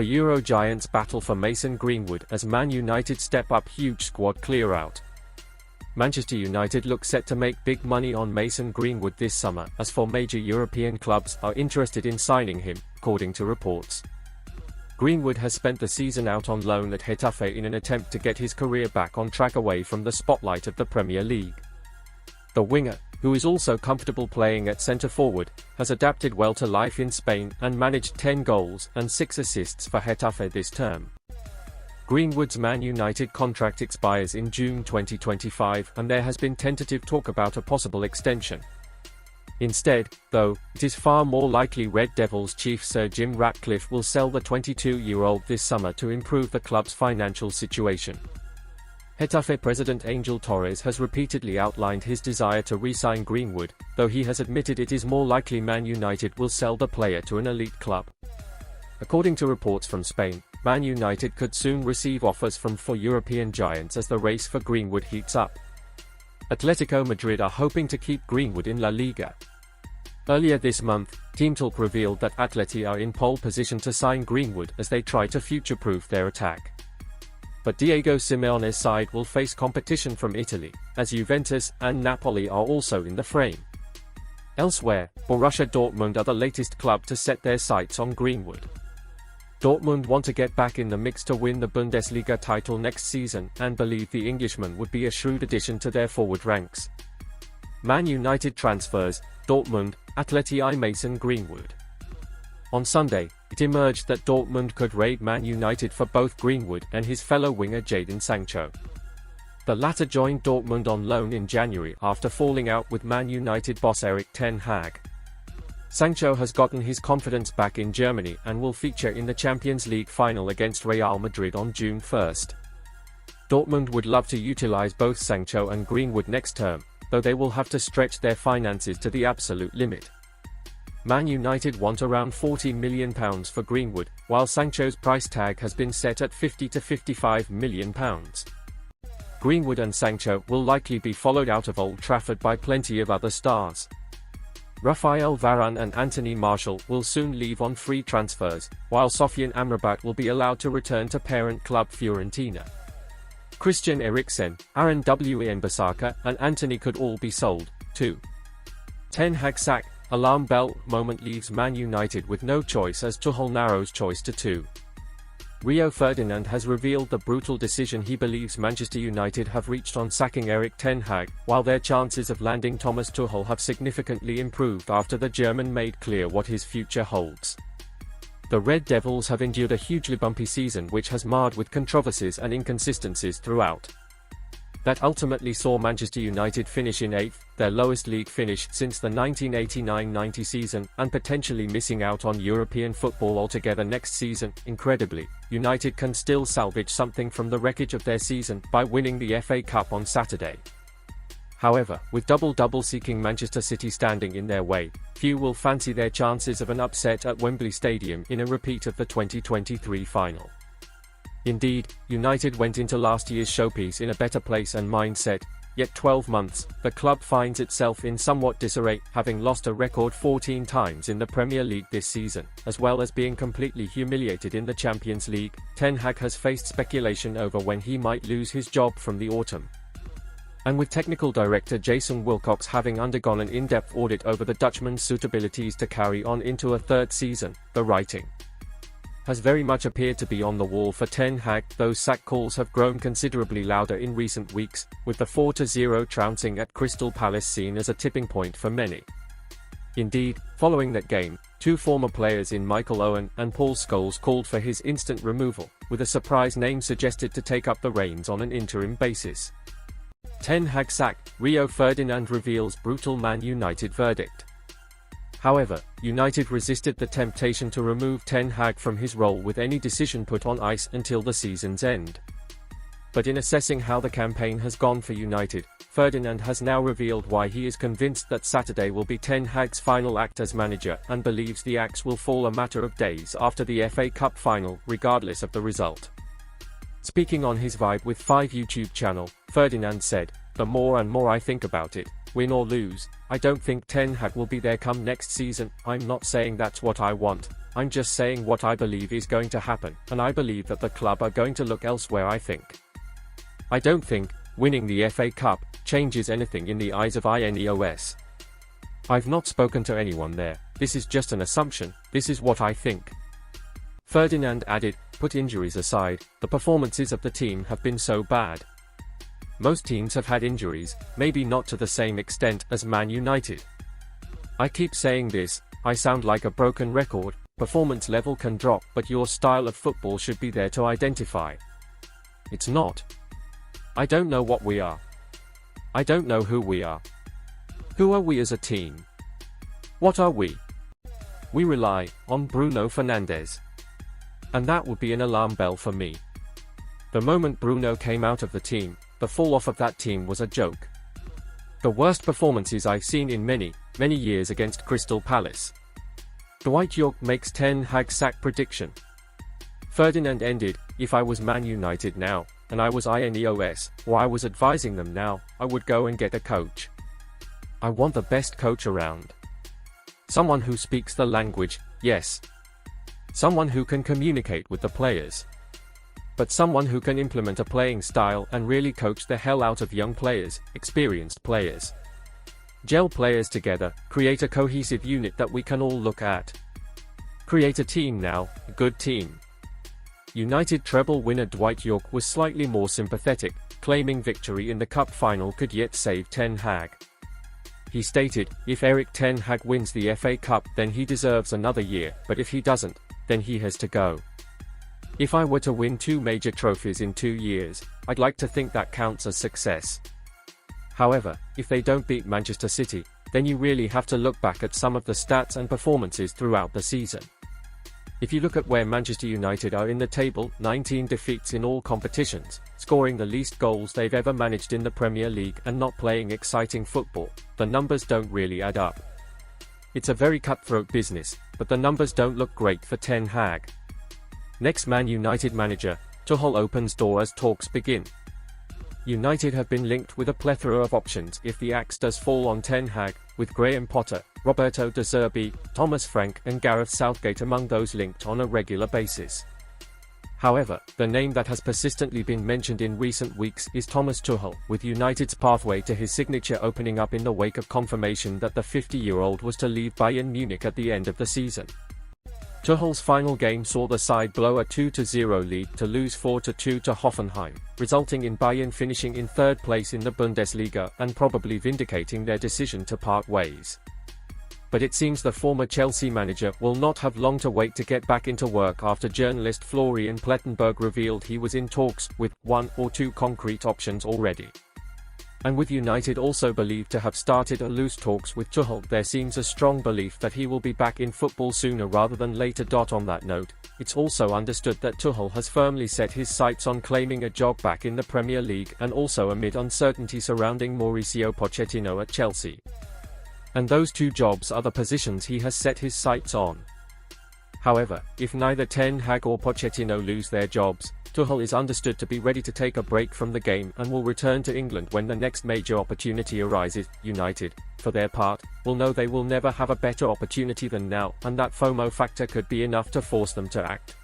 for Euro giants battle for Mason Greenwood as Man United step up huge squad clear out. Manchester United look set to make big money on Mason Greenwood this summer, as 4 major European clubs are interested in signing him, according to reports. Greenwood has spent the season out on loan at Getafe in an attempt to get his career back on track away from the spotlight of the Premier League. The winger, who is also comfortable playing at centre-forward, has adapted well to life in Spain and managed 10 goals and 6 assists for Getafe this term. Greenwood's Man United contract expires in June 2025 and there has been tentative talk about a possible extension. Instead, though, it is far more likely Red Devils chief Sir Jim Ratcliffe will sell the 22-year-old this summer to improve the club's financial situation. Getafe president Angel Torres has repeatedly outlined his desire to re-sign Greenwood, though he has admitted it is more likely Man United will sell the player to an elite club. According to reports from Spain, Man United could soon receive offers from 4 European giants as the race for Greenwood heats up. Atletico Madrid are hoping to keep Greenwood in La Liga. Earlier this month, Team Talk revealed that Atleti are in pole position to sign Greenwood as they try to future-proof their attack. But Diego Simeone's side will face competition from Italy, as Juventus and Napoli are also in the frame. Elsewhere, Borussia Dortmund are the latest club to set their sights on Greenwood. Dortmund want to get back in the mix to win the Bundesliga title next season and believe the Englishman would be a shrewd addition to their forward ranks. Man United transfers, Dortmund, Atleti Mason Greenwood. On Sunday, it emerged that Dortmund could raid Man United for both Greenwood and his fellow winger Jadon Sancho. The latter joined Dortmund on loan in January after falling out with Man United boss Erik Ten Hag. Sancho has gotten his confidence back in Germany and will feature in the Champions League final against Real Madrid on June 1. Dortmund would love to utilize both Sancho and Greenwood next term, though they will have to stretch their finances to the absolute limit. Man United want around £40 million for Greenwood, while Sancho's price tag has been set at £50 to £55 million. Greenwood and Sancho will likely be followed out of Old Trafford by plenty of other stars. Rafael Varane and Anthony Martial will soon leave on free transfers, while Sofian Amrabat will be allowed to return to parent club Fiorentina. Christian Eriksen, Aaron Wan-Bissaka and Anthony could all be sold, too. Ten Hag sack, alarm bell moment leaves Man United with no choice as Tuchel narrows choice to 2. Rio Ferdinand has revealed the brutal decision he believes Manchester United have reached on sacking Erik Ten Hag, while their chances of landing Thomas Tuchel have significantly improved after the German made clear what his future holds. The Red Devils have endured a hugely bumpy season which has marred with controversies and inconsistencies throughout. That ultimately saw Manchester United finish in 8th, their lowest league finish since the 1989-90 season, and potentially missing out on European football altogether next season. Incredibly, United can still salvage something from the wreckage of their season by winning the FA Cup on Saturday. However, with double-double seeking Manchester City standing in their way, few will fancy their chances of an upset at Wembley Stadium in a repeat of the 2023 final. Indeed, United went into last year's showpiece in a better place and mindset, yet 12 months, the club finds itself in somewhat disarray, having lost a record 14 times in the Premier League this season, as well as being completely humiliated in the Champions League. Ten Hag has faced speculation over when he might lose his job from the autumn. And with technical director Jason Wilcox having undergone an in-depth audit over the Dutchman's suitabilities to carry on into a third season, the writing has very much appeared to be on the wall for Ten Hag. Those sack calls have grown considerably louder in recent weeks, with the 4-0 trouncing at Crystal Palace seen as a tipping point for many. Indeed, following that game, 2 former players in Michael Owen and Paul Scholes called for his instant removal, with a surprise name suggested to take up the reins on an interim basis. Ten Hag sack, Rio Ferdinand reveals brutal Man United verdict. However, United resisted the temptation to remove Ten Hag from his role with any decision put on ice until the season's end. But in assessing how the campaign has gone for United, Ferdinand has now revealed why he is convinced that Saturday will be Ten Hag's final act as manager and believes the axe will fall a matter of days after the FA Cup final, regardless of the result. Speaking on his Vibe with 5 YouTube channel, Ferdinand said, "The more and more I think about it, win or lose, I don't think Ten Hag will be there come next season. I'm not saying that's what I want, I'm just saying what I believe is going to happen, and I believe that the club are going to look elsewhere. I don't think winning the FA Cup changes anything in the eyes of INEOS. I've not spoken to anyone there, this is just an assumption, this is what I think. Ferdinand added, put injuries aside, the performances of the team have been so bad. Most teams have had injuries, maybe not to the same extent as Man United. I keep saying this, I sound like a broken record, performance level can drop, but your style of football should be there to identify. It's not. I don't know what we are. I don't know who we are. Who are we as a team? What are we? We rely on Bruno Fernandes. And that would be an alarm bell for me. The moment Bruno came out of the team, the fall-off of that team was a joke. The worst performances I've seen in many years against Crystal Palace. Dwight Yorke makes Ten Hag sack prediction. Ferdinand ended, if I was Man United now, and I was INEOS, or I was advising them now, I would go and get a coach. I want the best coach around. Someone who speaks the language, yes. Someone who can communicate with the players. But someone who can implement a playing style and really coach the hell out of young players, experienced players. Gel players together, create a cohesive unit that we can all look at. Create a team now, a good team. United treble winner Dwight Yorke was slightly more sympathetic, claiming victory in the cup final could yet save Ten Hag. He stated, if Erik Ten Hag wins the FA Cup then he deserves another year, but if he doesn't, then he has to go. If I were to win 2 major trophies in 2 years, I'd like to think that counts as success. However, if they don't beat Manchester City, then you really have to look back at some of the stats and performances throughout the season. If you look at where Manchester United are in the table, 19 defeats in all competitions, scoring the least goals they've ever managed in the Premier League and not playing exciting football, the numbers don't really add up. It's a very cutthroat business, but the numbers don't look great for Ten Hag. Next Man United manager, Tuchel opens door as talks begin. United have been linked with a plethora of options if the axe does fall on Ten Hag, with Graham Potter, Roberto De Zerbi, Thomas Frank and Gareth Southgate among those linked on a regular basis. However, the name that has persistently been mentioned in recent weeks is Thomas Tuchel, with United's pathway to his signature opening up in the wake of confirmation that the 50-year-old was to leave Bayern Munich at the end of the season. Tuchel's final game saw the side blow a 2-0 lead to lose 4-2 to Hoffenheim, resulting in Bayern finishing in 3rd place in the Bundesliga and probably vindicating their decision to part ways. But it seems the former Chelsea manager will not have long to wait to get back into work after journalist Florian Plettenberg revealed he was in talks with 1 or 2 concrete options already. And with United also believed to have started a loose talks with Tuchel, there seems a strong belief that he will be back in football sooner rather than later. On that note, it's also understood that Tuchel has firmly set his sights on claiming a job back in the Premier League, and also amid uncertainty surrounding Mauricio Pochettino at Chelsea. And those 2 jobs are the positions he has set his sights on. However, if neither Ten Hag or Pochettino lose their jobs, Tuchel is understood to be ready to take a break from the game and will return to England when the next major opportunity arises. United, for their part, will know they will never have a better opportunity than now, and that FOMO factor could be enough to force them to act.